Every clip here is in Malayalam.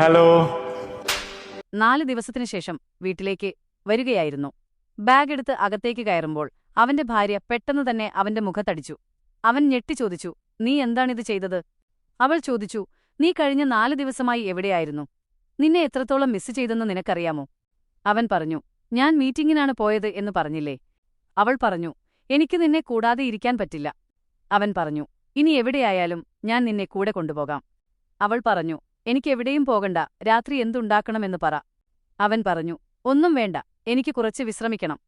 ഹലോ. 4 ദിവസത്തിനു ശേഷം വീട്ടിലേക്ക് വരികയായിരുന്നു. ബാഗ് എടുത്ത് അകത്തേക്ക് കയറുമ്പോൾ അവന്റെ ഭാര്യ പെട്ടെന്ന് തന്നെ അവന്റെ മുഖത്തടിച്ചു. അവൻ ഞെട്ടി ചോദിച്ചു, നീ എന്താണിത് ചെയ്തത്? അവൾ ചോദിച്ചു, നീ കഴിഞ്ഞ 4 ദിവസമായി എവിടെയായിരുന്നു? നിന്നെ എത്രത്തോളം മിസ് ചെയ്തെന്ന് നിനക്കറിയാമോ? അവൻ പറഞ്ഞു, ഞാൻ മീറ്റിംഗിനാണ് പോയത് എന്ന് പറഞ്ഞില്ലേ? അവൾ പറഞ്ഞു, എനിക്ക് നിന്നെ കൂടാതെ ഇരിക്കാൻ പറ്റില്ല. അവൻ പറഞ്ഞു, ഇനി എവിടെയായാലും ഞാൻ നിന്നെ കൂടെ കൊണ്ടുപോകാം. അവൾ പറഞ്ഞു, എനിക്കെവിടെയും പോകണ്ട, രാത്രി എന്തുണ്ടാക്കണമെന്ന് പറ. അവൻ പറഞ്ഞു, ഒന്നും വേണ്ട, എനിക്ക് കുറച്ച് വിശ്രമിക്കണം.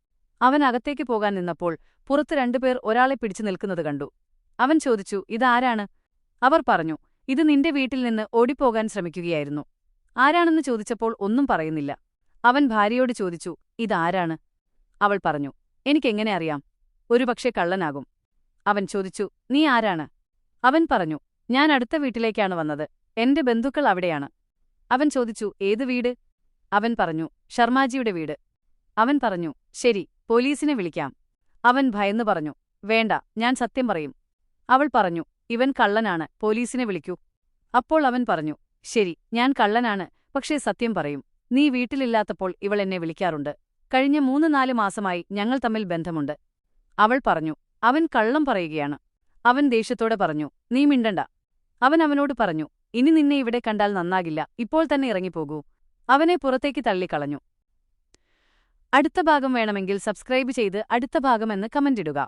അവൻ അകത്തേക്ക് പോകാൻ നിന്നപ്പോൾ പുറത്ത് 2 പേർ ഒരാളെ പിടിച്ചു നിൽക്കുന്നത് കണ്ടു. അവൻ ചോദിച്ചു, ഇതാരാണ്? അവർ പറഞ്ഞു, ഇത് നിന്റെ വീട്ടിൽ നിന്ന് ഓടിപ്പോകാൻ ശ്രമിക്കുകയായിരുന്നു. ആരാണെന്ന് ചോദിച്ചപ്പോൾ ഒന്നും പറയുന്നില്ല. അവൻ ഭാര്യയോട് ചോദിച്ചു, ഇതാരാണ്? അവൾ പറഞ്ഞു, എനിക്കെങ്ങനെ അറിയാം? ഒരുപക്ഷെ കള്ളനാകും. അവൻ ചോദിച്ചു, നീ ആരാണ്? അവൻ പറഞ്ഞു, ഞാൻ അടുത്ത വീട്ടിലേക്കാണ് വന്നത്. എന്റെ ബന്ധുക്കൾ അവിടെയാണ്. അവൻ ചോദിച്ചു, ഏത് വീട്? അവൻ പറഞ്ഞു, ശർമാജിയുടെ വീട്. അവൻ പറഞ്ഞു, ശരി, പോലീസിനെ വിളിക്കാം. അവൻ ഭയന്നു പറഞ്ഞു, വേണ്ട, ഞാൻ സത്യം പറയും. അവൾ പറഞ്ഞു, ഇവൻ കള്ളനാണ്, പോലീസിനെ വിളിക്കൂ. അപ്പോൾ അവൻ പറഞ്ഞു, ശരി, ഞാൻ കള്ളനാണ്, പക്ഷേ സത്യം പറയും. നീ വീട്ടിലില്ലാത്തപ്പോൾ ഇവൾ എന്നെ വിളിക്കാറുണ്ട്. കഴിഞ്ഞ 3-4 മാസമായി ഞങ്ങൾ തമ്മിൽ ബന്ധമുണ്ട്. അവൾ പറഞ്ഞു, അവൻ കള്ളം പറയുകയാണ്. അവൻ ദേഷ്യത്തോടെ പറഞ്ഞു, നീ മിണ്ടണ്ട. അവൻ അവനോട് പറഞ്ഞു, ഇനി നിന്നെ ഇവിടെ കണ്ടാൽ നന്നാകില്ല, ഇപ്പോൾ തന്നെ ഇറങ്ങിപ്പോകൂ. അവനെ പുറത്തേക്ക് തള്ളിക്കളഞ്ഞു. അടുത്ത ഭാഗം വേണമെങ്കിൽ സബ്സ്ക്രൈബ് ചെയ്ത് അടുത്ത ഭാഗമെന്ന് കമന്റിടുക.